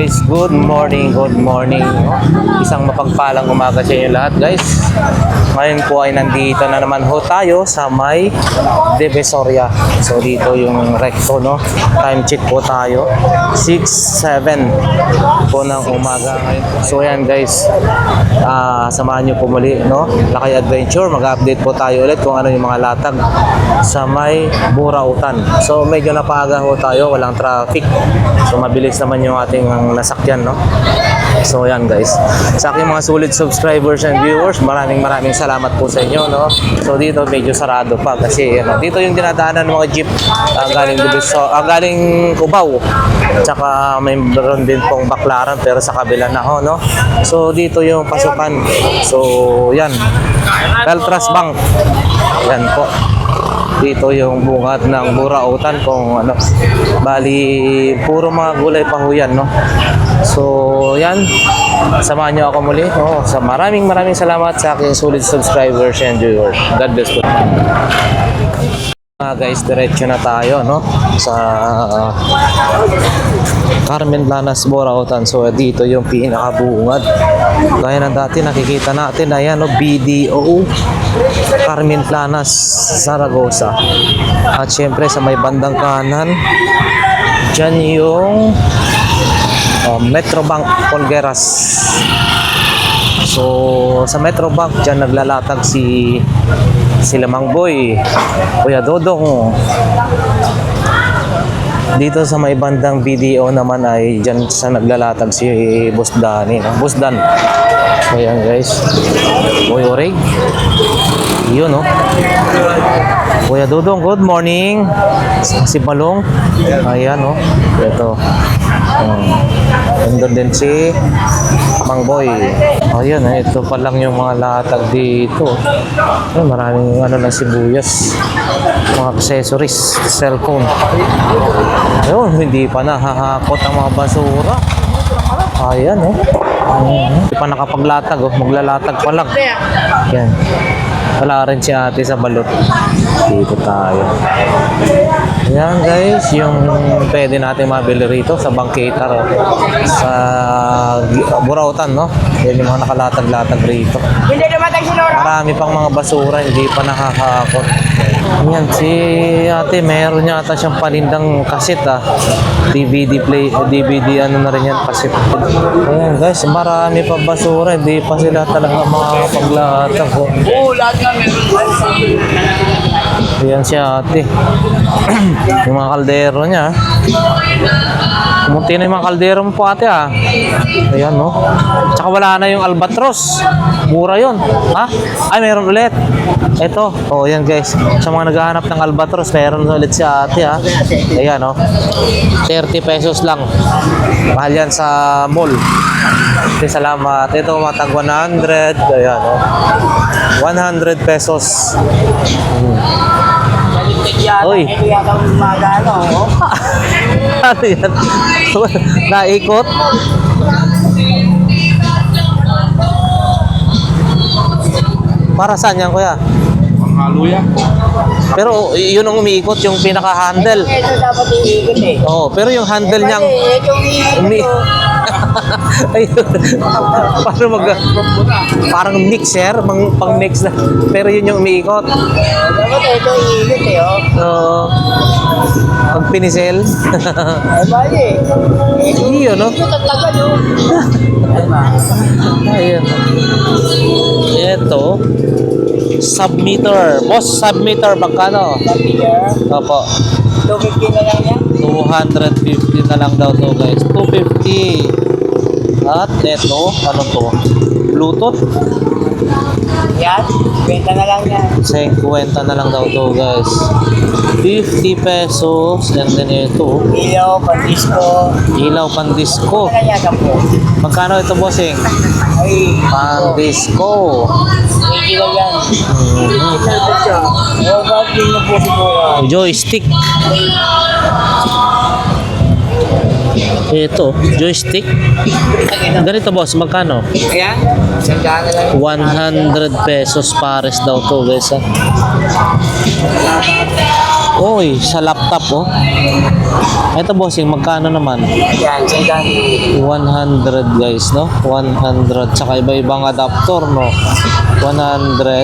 guys, good morning, good morning. Isang mapagpalang umaga sa inyo lahat guys. Ngayon po ay nandito na naman ho tayo sa may Divisoria. So dito yung recto, no? Time check po tayo 6:07 po ng umaga ngayon. So yan guys, samahan nyo po muli, no? Lakay Adventure, mag-update po tayo ulit kung ano yung mga latag sa may Burautan. So medyo napaaga ho tayo, walang traffic. So mabilis naman yung ating nasakyan, no? So yan guys, sa aking mga sulit subscribers and viewers, maraming salamat po sa inyo, no? So dito medyo sarado pa kasi dito yung dinadaanan ng mga jeep galing Cubao. Tsaka may meron din pong Baclaran pero sa kabila na ho, no? So dito yung pasukan. So yan, Peltras Bank. Yan po. Dito yung bungad ng Burautan kung ano. Bali, puro mga gulay pa ho yan, no? So, yan. Samahan nyo ako muli. Oh, sa maraming salamat sa aking solid subscribers and viewers. God bless po. Guys, diretso na tayo, no? Sa Carmen Planas, Burautan. So, dito yung pinakabungad. Gaya ng dati, nakikita natin, ayan, no? BDO Carmen Planas, Zaragoza. At syempre, sa may bandang kanan, dyan yung Metrobank Polgueras. So, sa Metrobank, dyan naglalatag si Lamang Boy, Kuya Dodong. Dito sa may bandang BDO naman ay dyan sa naglalatag si Boss Danny, no? Boss Dan. So yan guys, Boy Oreg. Yun, no? Kuya Dodong, good morning. Si Balong. Ayan, no? Ito. Nandun din si Mang Boy. Ayan, ito pa lang yung mga latag dito. Ay, maraming na sibuyas, mga accessories, cellphone. Ayun, hindi pa nahahakot ang mga basura. Ayan, hindi pa nakapaglatag, maglalatag pa lang. Yan. Wala rin si ate sa balot. Dito tayo. Yan guys, yung pwede natin mabili rito sa Bangketa, sa Burautan, no? Yan yung mga nakalatag-latag rito. Marami pang mga basura, hindi pa nakakakot. Yan, si ate meron yata siyang panindang kaset, DVD ano na rin yan, kaset. Ayan guys, marami pa basura, hindi pa sila talaga makakapaglatag. Oo, lahat nga meron. Ayan si ate. Yung mga kaldero niya. Kumunti na yung mga kaldero mo po ate, Ayan, no? Tsaka wala na yung albatros. Mura yun. Ha? Ay, meron ulit. Ito. Oh, yan guys. Sa mga naghahanap ng albatros, meron ulit si ate, Ayan, no? 30 pesos lang. Mahal yan sa mall. Salamat. Ito, matag 100. Ayan, no? 100 pesos. Uy. Ito yata umaga, no? Ano yan? Naikot? Para saan yan, kuya? Panghalo yan. Pero yun ang umiikot, yung pinaka-handle. Ito dapat iikot eh. Oo, pero yung handle niyang... Ito umiikot. Ayun. Parang mixer, pang mix na. Pero yun yung umiikot. Dapat ito iikot eh, Oo. Pag pinisel. Ay, bali. Iyo, no? Ito tatlagan, no? Ayun. Ito. Submeter. Boss, submeter, magkano? Here. Opo. 250 na lang yan. 250 na lang daw to guys. 250. At ito, ano to? Bluetooth. Yan. Benta na lang yan. 50 na lang daw to guys. 50 pesos. And then ito. Ilaw, pandisco. Ilaw pandisco. Ano yan po? Magkano ito bossing? Ay. Pandisco. 20 lang yan. Oh, bakit din na po siguro? Joystick. Ito, joystick. Ganito boss, magkano? Ayan. Sandaan na lang. 100 pesos pares daw to guys, Oy, sa laptop oh. Ito bossing, magkano naman? Yan, sandaan. 100 guys, no? 100. Tsaka iba-ibang adapter, no? 100.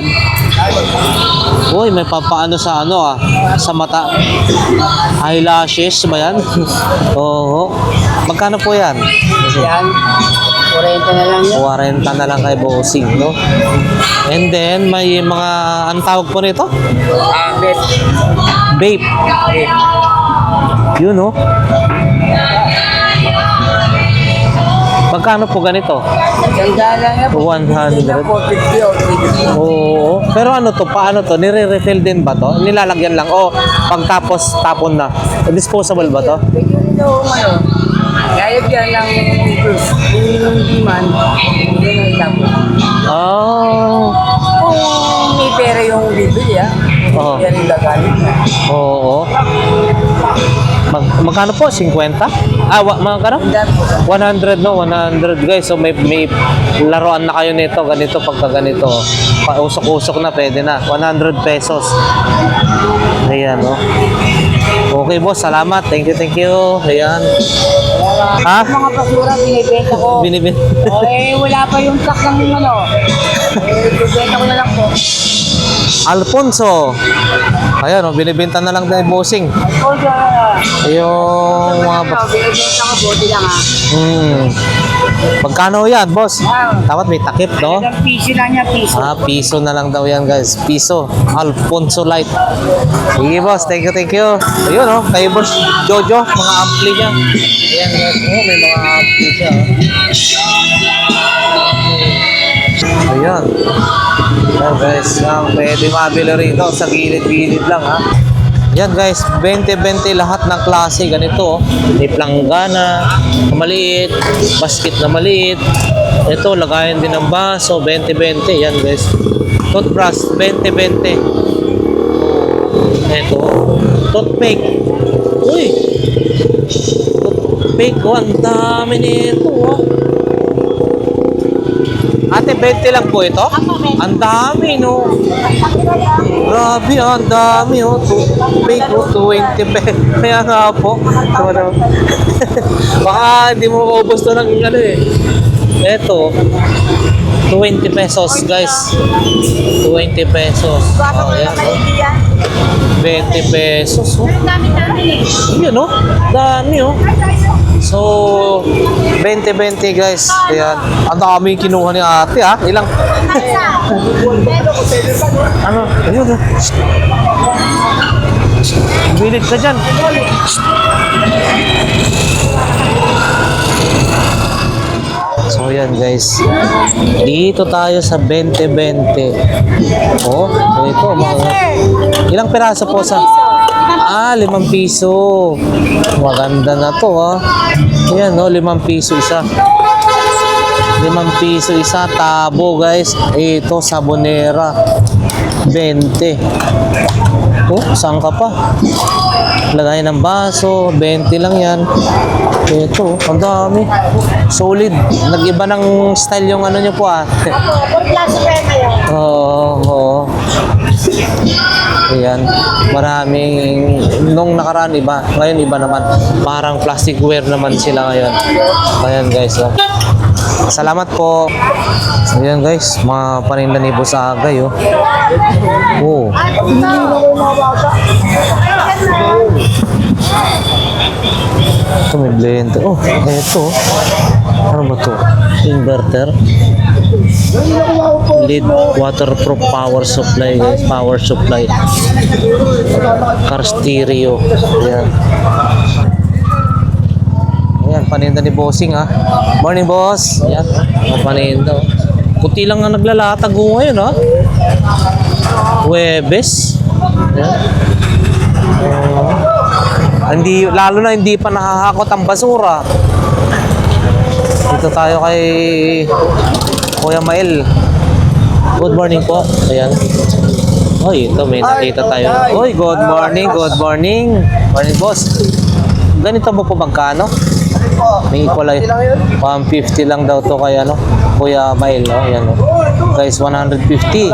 Uy, may papaano sa ano ah. Sa mata. Eyelashes ba yan? Oo. Magkano po yan? Yan, 40 na lang yan. 40 na lang kay bossing, no? And then, may mga, anong tawag po nito? Bet. Vape. Yun, no? Magkano po ganito? Sandaan lang yan. 100. 450 o 350. Oo. Pero ano to? Paano to? Nire-refill din ba to? Nilalagyan lang? O pagtapos tapon na? Disposable ba to? Pwede rin daw ano. Gayag yan ng yung demand. Hindi na itapos. Oh. Kung may pera yung bibili Oo. yan yung gagamit na. Oo. Magkano po? 50? Magkano? Sandaan po. 100 no? 100 guys. So may laruan na kayo nito. Ganito pagka ganito. Pausok-usok na pwede na. 100 pesos. Ayan no? Okay boss, salamat. Thank you, thank you. Ayan. Ha? Yung mga basura binibenta ko. Binibin. Wala pa yung stock ng ano. Bibenta ko na lang po. Alfonso. Ayan, oh, binibenta na lang tayo bossing. Alfonso, Yung mga... binibenta ko, buti lang ha. Magkano yan, boss? Dapat may takip, no? Hanggang piso lang niya, piso. Piso na lang daw yan, guys. Piso. Alfonso Light. Sige, boss. Thank you, thank you. Ayun, oh. Kay boss Jojo, mga ampli niya. Ayan, guys. Oh, may mga ampli siya, oh. Ayan. Ayan, guys. Pwede mabili rito sa gilid-gilid lang, ha? Yan guys, 20-20 lahat ng klase ganito. May planggana na maliit, basket na maliit. Ito, lagayan din ng baso, 20-20. Yan guys. Toothbrush, 20-20. Ito, toothpick. Uy! Toothpick, oh, ang dami nito, oh. Ate, 20 lang po ito? Ang dami, no? Grabe, ang dami, oh. Toothpick, oh, 20 pesos. Kaya nga po. Baka hindi mo maubos to ng ano eh. Ito, 20 pesos, guys. 20 pesos. Oh, yan, oh. 20 pesos, oh. Yun, oh. Dami, oh. So, 20-20 guys. Ayan. Ang dami kinuha ni ate ha. Ilang? Ano? Ayun. Bilid ka dyan. So yan guys. Dito tayo sa 20-20. Oh, ito mga... Ilang piraso po sa... 5 piso. Maganda na to ha. Ayan no, 5 piso isa. 5 piso isa. Tabo guys. Ito, sabonera. 20. Oh, saan ka pa? Lagay ng baso. 20 lang yan. Ito, ang dami. Solid. Nag-iba ng style yung ano nyo po ah. Oo. Ayan. Maraming, nung nakaraan iba, ngayon iba naman. Parang plasticware naman sila ngayon. Ayan guys. Oh. Salamat po. Ayan guys, mga paninda ni Boss Agay. Oh. Oh. Ito may blender. Oh, ito. Ano ba to? Inverter. Lead waterproof power supply guys. Power supply. Car stereo. Ayan. Ayan, paninda ni Bossing ha. Morning boss. Ayan. Mga paninda. Puti lang ang naglalatag ko ngayon ha. Huwebes. Ayan. Hindi, lalo na hindi pa nakahakot ang basura. Dito tayo kay Kuya Mael. Good morning po. Ayan. Oy, ito may nakita tayo. Oy, good morning, good morning. Morning boss. Ganito mo po magkano? May equalize. 150 lang daw to kay ano, Kuya Mael, no? Yan, no? Guys, 150.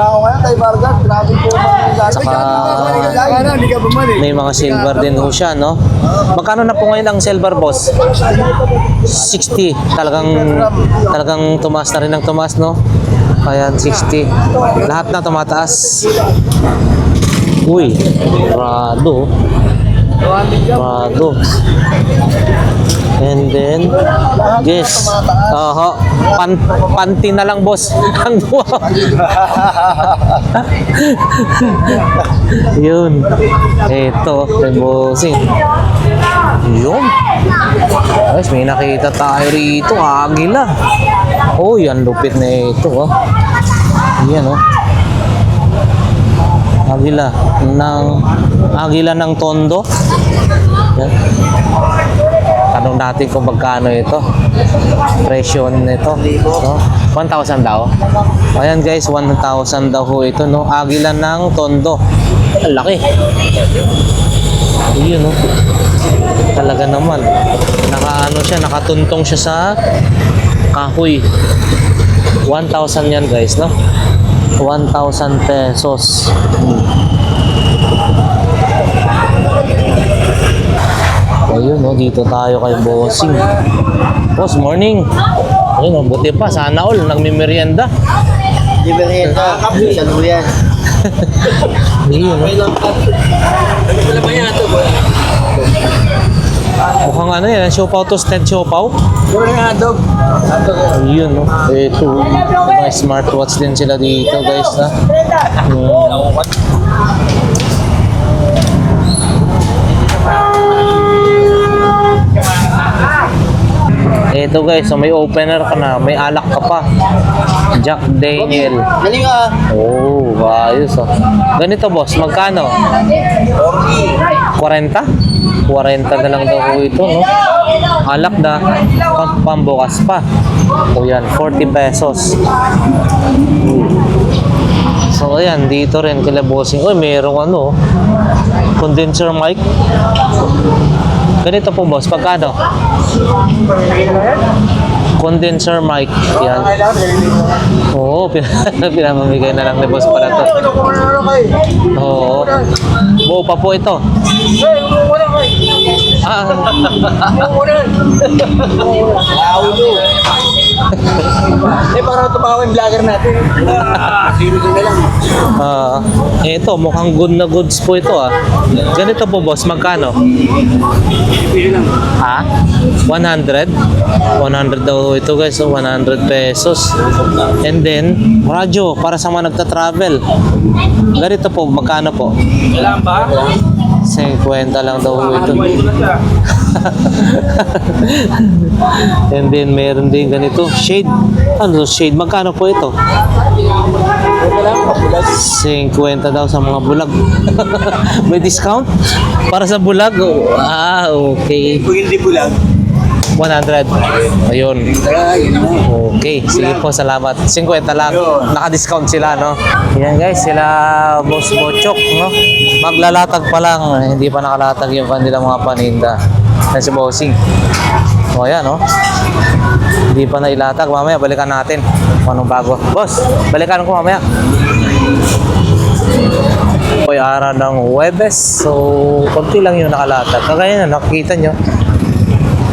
Saka may mga silver din ho siya, no? Magkano na po ngayon ang silver, boss? 60. Talagang tumaas na rin ang tumaas, no? Ayan, 60. Lahat na tumataas. Uy, Prado. Prado. And then, guess. Panty na lang, boss. Ang buwa. Yun. Ito, kay bossing. Yun. Guys, may nakita tayo rito. Agila. Oh, yan. Lupit na ito. Oh. Yan, oh. Agila ng Tondo. Yan. Tanong natin kung magkano ito. Presyo nito. No? 1,000 daw. Ayan guys, 1,000 daw ho ito. No? Agila ng Tondo. Ang laki. Yun, no? Talaga naman. Nakatuntong siya sa kahoy. 1,000 yan guys, no? 1,000 pesos. Ayun, no, dito tayo kay bossing. Boss, morning. Ayun, buti pa, sana all, nagmimerienda. Di ba rin ito? Sa luyan. Ayun, no. Mukhang ano yan, siopaw to, stand siopaw. Ayun, no. Ito, may smartwatch din sila dito, guys, ha. Ito guys, so may opener ka na, may alak ka pa. Jack Daniel. Galing ah. Oh, ayos oh. Ganito boss, magkano? 40? 40 na lang daw po ito, no? Alak na, pambukas pa. O yan, 40 pesos. So ayan, dito rin kila bossing. Uy, mayroong ano, condenser mic. Ganito po boss, pagkano? Condenser mic. Yan. Oo, pinamamigay na lang ni boss pala to. Oo. Buo pa po ito. Ah. Para tumawa yung vlogger natin. Ito, mukhang good na goods po ito ah. Ganito po boss, magkano? Ha? 100? 100 daw ito guys, so 100 pesos. And then, radyo para sa mga nagta-travel. Ganito po, magkano po? Kailangan ba? 50 lang daw ito. And then, meron din ganito, shade. Ano, shade, magkano po ito? 50 daw sa mga bulag. May discount? Para sa bulag? Ah, okay. Kung hindi bulag. 100. Ayun. Okay. Sige po, salamat. 50 lang. Naka-discount sila, no? Yan guys, sila Boss Bochok, no? Maglalatag pa lang. Hindi pa nakalatag yung kanilang mga paninda. Yan si Bossing. O, yan, no? Hindi pa nailatag. Mamaya, balikan natin kung anong bago. Boss, balikan ko mamaya. Hoy, araw ng Huwebes. So, konti lang yung nakalatag. Kagaya na, nakikita nyo.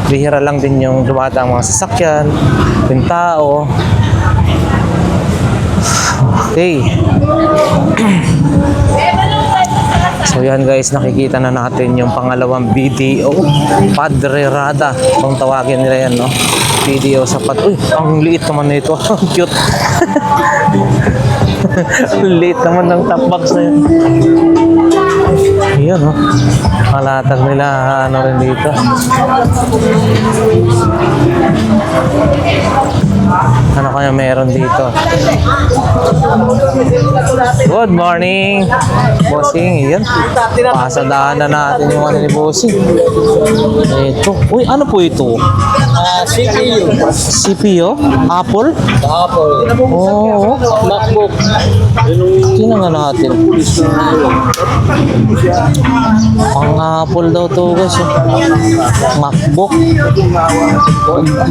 Bihira lang din yung dumatang mga sasakyan, yung tao. Okay. So yan guys, nakikita na natin yung pangalawang BDO. Padre Rada, kung tawagin nila yan, no? BDO sa Uy, ang liit naman na ito. Cute. Ang liit naman ng top box na yun. Yun, no? Malatag nila, ano rin dito. Ano kaya meron? meron dito. Good morning, Bossing. Yan. Pasadahan na natin yung ano ni Bossing. Ito. Uy, ano po ito? CPU. CPU? Apple? Apple. Oo. MacBook. Tingnan nga natin. Pang Apple daw to guys. MacBook.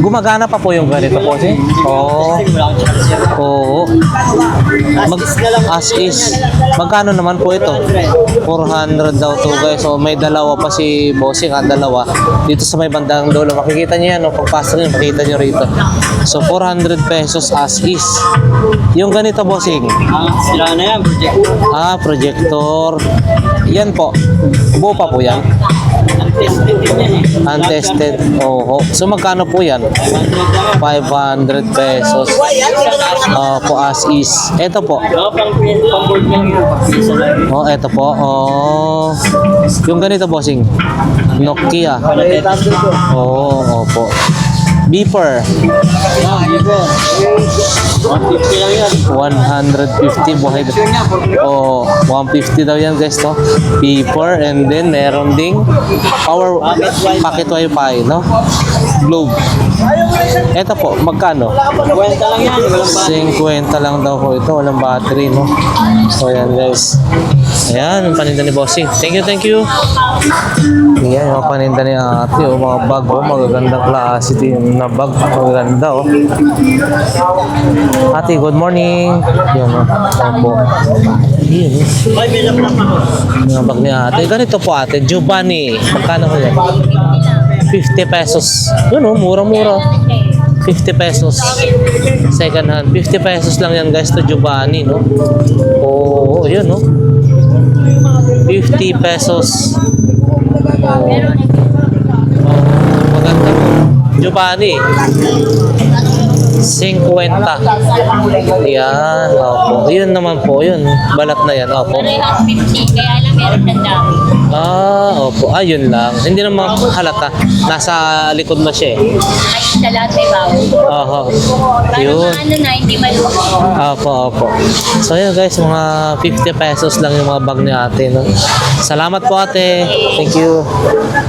Gumagana pa po yung ganito po siya? Oo. Oo. As is. Magkano naman po ito? 400 daw to guys. So may dalawa pa si Bossing, dalawa. Dito sa may bandang dulo. Makikita niyo yan. Pagpasok niyo, makikita niyo rito. So 400 pesos as is. Yung ganito Bossing. Sila na yan, project. Projector. Yan po. Buo pa po yan. Untested din yan eh. Untested. Oo. So magkano po yan? 500 pesos. Po as is. Ito po. Pang-board lang yun. Pag-isa lang. Oh, ito po. Oh. Yung ganito Bossing. Nokia. Oo, opo. Beeper. Yun po. 150 lang yan. 150 buhay. Oh, 150 daw yan guys to. Beeper and then meron ding power pocket wifi, no? Globe. Ito po, magkano? 50 lang yan. Walang 50 lang daw po ito, walang battery, no? So yan guys. Ayan, yung paninda ni Bossing. Thank you. Ayan, yung paninda ni ate, oh, mga bag, oh, magagandang klase yung na bag, magaganda, oh. Ate, good morning. Yan, oh. Opo. Ayan, oh. May bilang lang ako. Mga bag ni ate. Ganito po ate, Giovanni. Magkano ko yan? 50 pesos. Yun, oh, mura-mura. 50 pesos. Second hand. 50 pesos lang yan guys to Giovanni, no? Oo, yun, no? 50 pesos. Maganda po. Giovanni. 50. Yan, opo. Yun naman po, yun. Balat na yan, opo. Parehas 50, kaya lang meron ng dami. Opo. Yun lang. Hindi naman halata. Nasa likod na siya eh. Ay, sa lahat may bawal. Oho. Para Yun. ano na, hindi maluwag. Opo. So yun guys, mga 50 pesos lang yung mga bag ni ate, no? Salamat po ate. Thank you.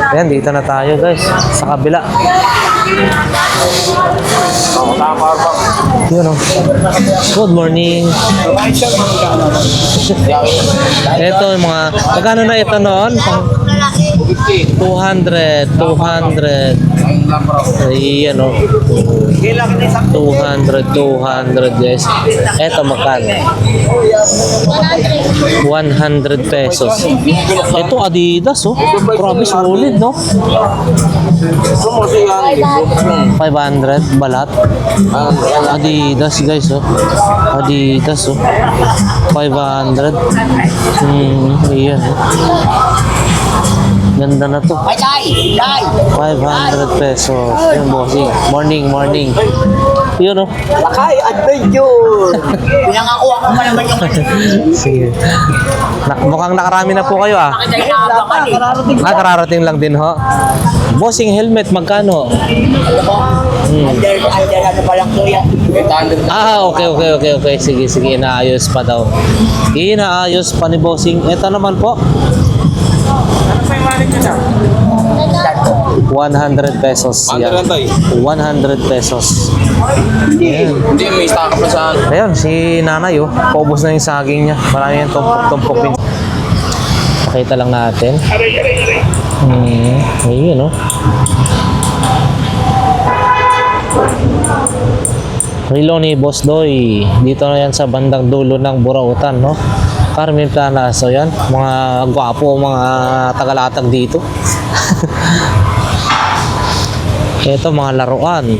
Ayan, dito na tayo guys. Sa kabila. Yun o. Good morning. Ito yung mga, magkano na ito noon? 200. Ayan o. 200 guys. Ito magkano? 100 pesos. Ito Adidas oh. Grabe solid no? 500 balat. Adidas guys oh. Adidas oh. 500. Ayan oh. Ganda na to. 500 pesos. Yun, Bossing. Morning. Yun, oh. Lakay Adventure. Pinangakuha ko pa naman yung Sige. Mukhang nakarami na po kayo, ah. Kararating lang din, ho. Bossing helmet, magkano? Under ano pa lang to yan. 800. Okay. Sige. Inaayos pa daw. Inaayos pa ni Bossing. Ito naman po. 100 pesos. Yan. 100 pesos. Hindi, may stock pa sa Ayun, si nanay oh. Paubos na yung saging niya. Marami yung tumpok-tumpok din. Pakita lang natin. Ayun oh. Relo ni Boss Doy. Dito na yan sa bandang dulo ng Burautan, no? Carmen Plana. So yan, mga gwapo, mga tagalatag dito. Ito mga laruan.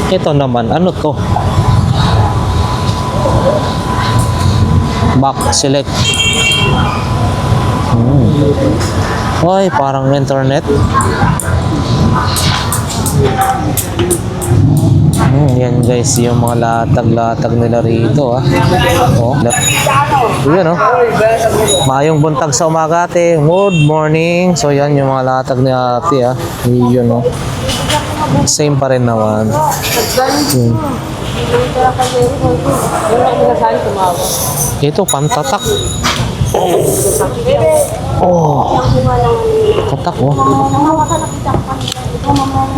Ito naman, ano to? Back select. Ay, parang internet. Yan guys, yung mga latag-latag nila rito ah. Oh. Yun oh. Mayong buntag sa umaga ate. Good morning. So yan yung mga latag ni ate ah. Yun oh. Same pa rin naman. Ito, pantatak. Oh. Tatak, oh.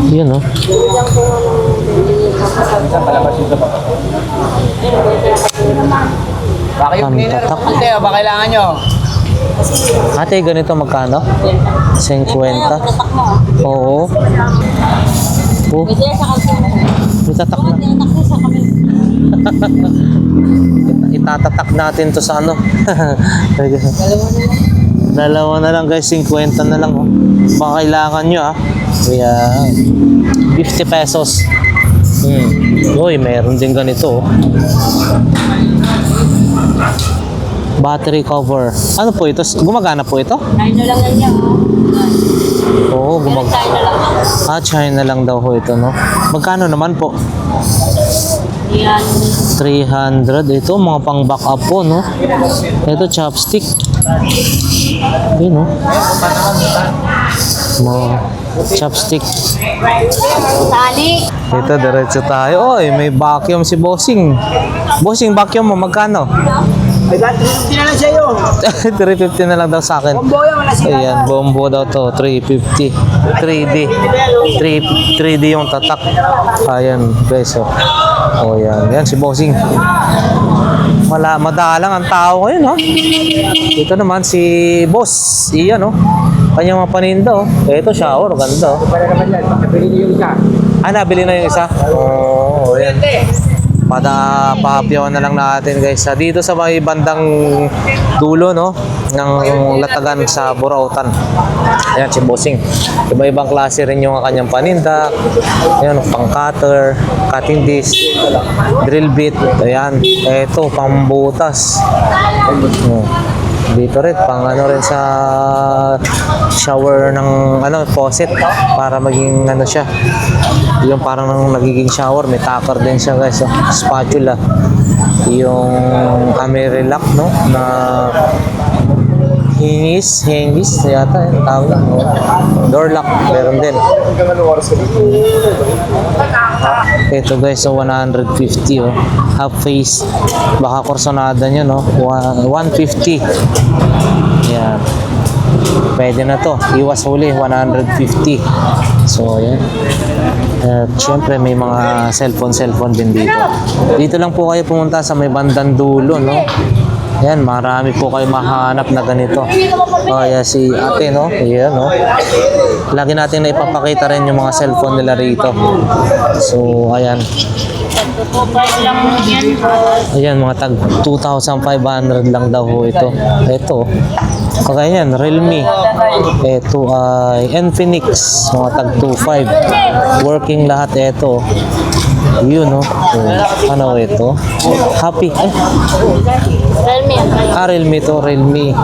Yan, oh. Vacuum cleaner. Tatak. Ate, ba kailangan nyo? Ate, ganito magkano? 50. Oo. Oh, may tatak na. Itatatak natin to sa ano. Dalawa na lang guys, 50 na lang. Oh. Baka kailangan nyo ah. Ayan. 50 pesos. Uy, meron din ganito. Oh. Battery cover. Ano po ito? Gumagana po ito? China lang yan niya. Oo, China lang. China lang daw ho ito, no? Magkano naman po? Yan. 300. Ito, mga pang backup po, no? Ito, chopstick. Yun, no? Mga chopstick. Sali. Ito, diretso tayo. Oy, may vacuum si Bossing. Bossing, vacuum mo, magkano? May battery hindi na lang sa'yo. 350 na lang daw sa akin. Bombo yan, wala sila. Ayan, bombo daw to, 350. 3D. 3D yung tatak. Ayan, guys. Oh, yan. Yan si Bossing. Madalang ang tao ngayon, ha? Ito naman si Boss. Iyan, oh. Kanyang mga paninda, oh. Ito, shower. Ganda, oh. Para naman yan. Nabili nyo yung isa. Ah, nabili na yung isa? Oo, yan. Pahapyawan na lang natin guys. Dito sa may bandang dulo no ng latagan sa Burautan. Ayan si Bossing. Iba-ibang klase rin yung kanyang paninda. Ayan, pang cutter, cutting disc, drill bit. Ayan, eto pambutas. Dito rin pang ano rin sa shower ng ano faucet para maging ano siya. Yung parang nagiging shower, may tupper din siya guys. Oh. Spatula. Yung Amerilac no na hingis yata yung tawag lang. Oh. Door lock, meron din. Ito guys, so 150 oh. Half face. Baka korsonada nyo no. 150. Yan. Pwede na to. Iwas huli, 150. So, yan. At syempre, may mga cellphone din dito. Dito lang po kayo pumunta sa may bandang dulo, no? Yan, marami po kayo mahanap na ganito. O, yan si ate, no? Ayan, no? Lagi natin na ipapakita rin yung mga cellphone nila rito. So, ayan. Ayan, mga tag 2,500 lang daw ho ito. Ito. Okay yan, Realme. Ito ay Infinix. Mga tag 2,500. Working lahat ito. Yun, no? Ano ito? Happy. Realme to, Realme.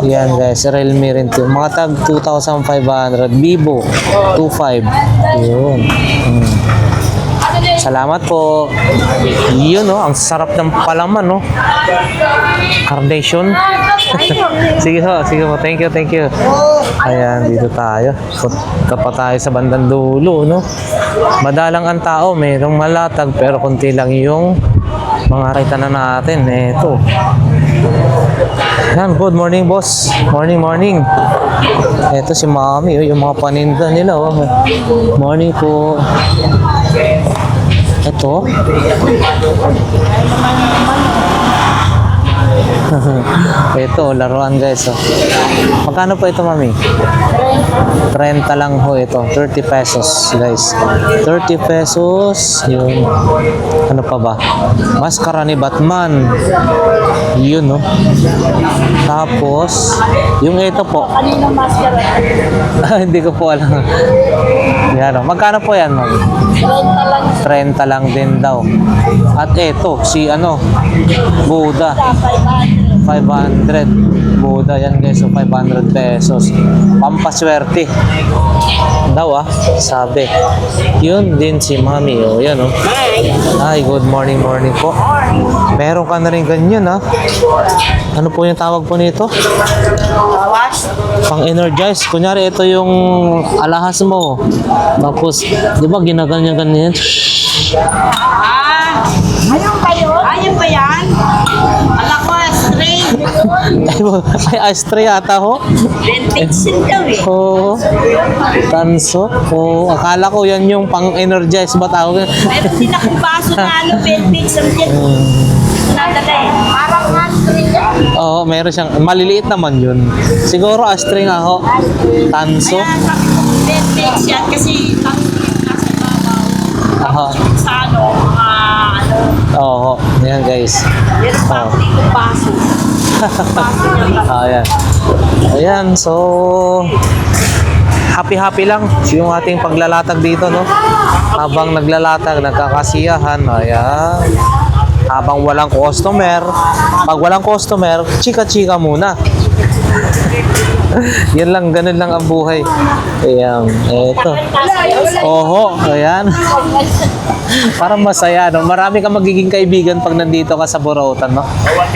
Yan guys, Realme rin to. Mga tag 2,500. Vivo 2,500. Yun. Salamat po. Yun, no? Ang sarap ng palaman, no? Carnation. Sige po. Thank you. Ayan, dito tayo. Punta pa tayo sa bandang dulo, no? Madalang ang tao, mayroong malatag, pero konti lang yung mga kita na natin. Ito. Yan, good morning, boss. Morning. Ito si Mami, yung mga paninda nila. Oh. Morning po. Ito. Ito, laruan guys. Oh. Magkano po ito, Mami? 30 lang ho ito. 30 pesos, guys. 30 pesos. Yun. Ano pa ba? Maskara ni Batman. Yun, no? Tapos, yung ito po. Kanino maskara? Hindi ko po alam. Yan, oh. Magkano po yan, Mami? 30 lang din daw. At ito, si ano, Buddha. 500. Buda yan guys, so 500 pesos. Pampaswerte. Daw sabi. Yun din si Mami, yan Ay, good morning po. Meron ka na rin ganyan Ano po yung tawag po nito? Pang-energize. Kunyari, ito yung alahas mo. Tapos, di ba ginaganyan-ganyan? Ayun ba yun? Ayun ba yan? Alam ko, string. Ay, ashtray ata ho. Vintage din daw eh. Oo. Tanso. Oo. Akala ko yan yung pang-energize ba tawag? Meron din akong baso na vintage. Ang dyan. Nadala eh. Parang string yan. Oo, meron siyang, maliliit naman yun. Siguro ashtray nga ho. Tanso. Kaya sabi ko, vintage yan kasi nasa ibabaw. Aha. Sa ano, Oo. Yan guys. meron pa ako dito baso. Baso niya. Ayan. Ayan, so happy lang yung ating paglalatag dito, no? Habang naglalatag, nagkakasiyahan, ayan. Habang walang customer, pag walang customer, chika-chika muna. Yan lang, ganun lang ang buhay. Ayan, eto. Oho, ayan. Parang masaya, no? Marami kang magiging kaibigan pag nandito ka sa Burautan, no?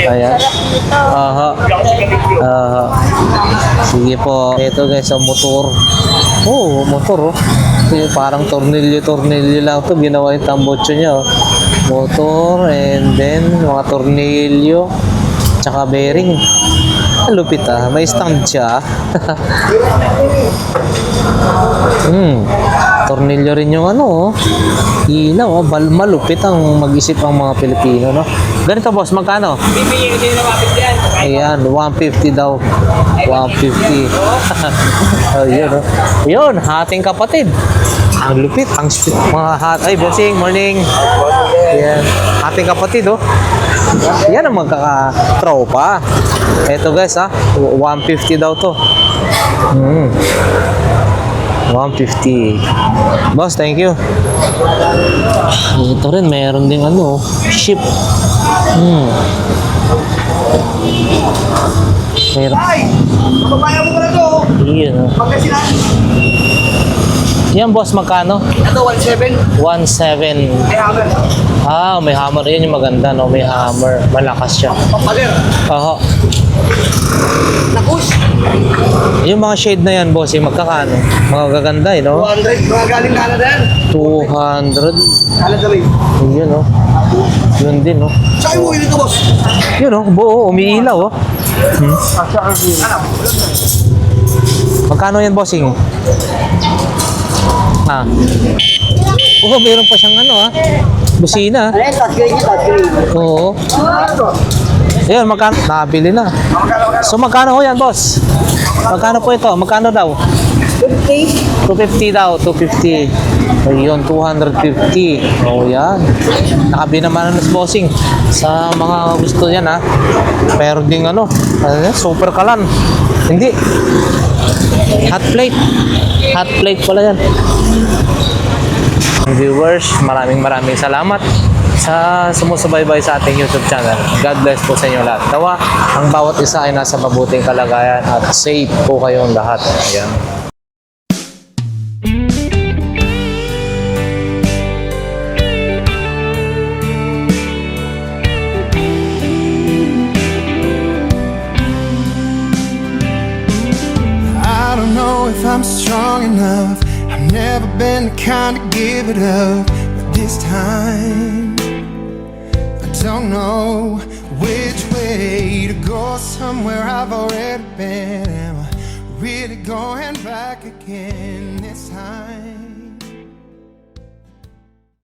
Ayan. Aha. Aha. Sige po. Ito guys, ang motor. Oh, motor, parang tornilyo lang to. Ginawa yung tambotso niya, motor, and then mga tornilyo, tsaka bearing. Ang lupit may stand siya. Tornilyo rin yung ilaw, malupit ang mag-isip ang mga Pilipino, no? Ganito boss, magkano? Bibigyan ko din ng mapit yan. Ayan, 150 daw. 150. Ayun, Yun, hating kapatid. Ang lupit, ang sweet. Ay, bossing, morning. Ayan, hating kapatid, Yan ang magkaka-tropa. Ito guys, 150 daw to. 150. Boss, thank you. Ito rin, meron ding ship. Meron. Kababayan mo na to. Iyan, Pagkasinan. Yan boss, magkano? Ito, 1.7. 1.7. Ay, hammer. May hammer. Yan yung maganda, no? May hammer. Malakas siya. Pampader. Oo. Nakus. Yung mga shade na yan, boss, yung magkakano? Mga gaganda, no? 200. Mga galing Canada yan. 200. Canada rin. Yun, no? Yun din, no? Saan mo dito, boss? Yun, no? Buo, umiilaw, Magkano yan, bossing? Meron pa siyang busina. Ano yan? Touchscreen niya, touchscreen. Oo. Ayun, magkano? Nabili na. So, magkano ho yan, boss? Magkano po ito? Magkano daw? 50. 250 daw, 250. Ayun, 250. Oh, yan. Nakabili naman ng bossing sa mga gusto yan, Pero ding super kalan. Hindi. Hot plate. Hot plate pala yan. Viewers, maraming salamat sa sumusubaybay sa ating YouTube channel. God bless po sa inyo lahat. Tawa, ang bawat isa ay nasa mabuting kalagayan at safe po kayong lahat. Ayan. I don't know if I'm strong enough. I've never been the kind to give it up, but this time I don't know which way to go. Somewhere I've already been. Am I really going back again this time?